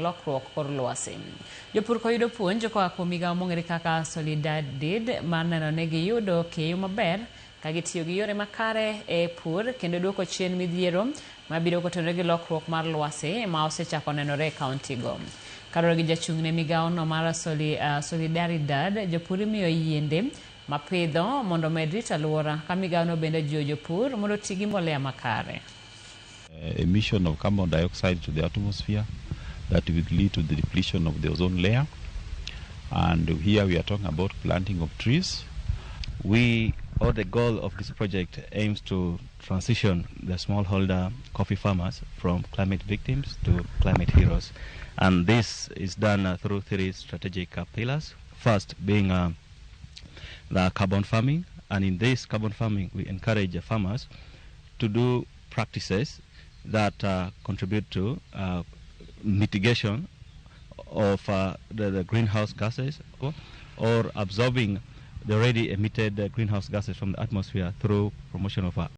lokruok kor lwasi. Jopur koyudo puonj koa kuom migawo mong'ere kaka Solidaridad mar neno ni giyudo keyo maber ka gitiyo gi yore makare e pur kendo duoko chien midhiero mabiro kotenore gi lokruok mar lwasi ma osechako nenore e kauntigo. Kaluwore gi jachung'ne migawono mar Solidaridad, jopur imiyo yiende mapidho mondo omed rito alwora, ka migawono bende jiwo jopur mondo oti gi mbolea makare. Emission of carbon dioxide to the atmosphere that will lead to the depletion of the ozone layer. And here we are talking about planting of trees. The goal of this project aims to transition the smallholder coffee farmers from climate victims to climate heroes. And this is done through three strategic pillars. First being the carbon farming. And in this carbon farming, we encourage farmers to do practices that contribute to mitigation of the greenhouse gases or absorbing the already emitted greenhouse gases from the atmosphere through promotion of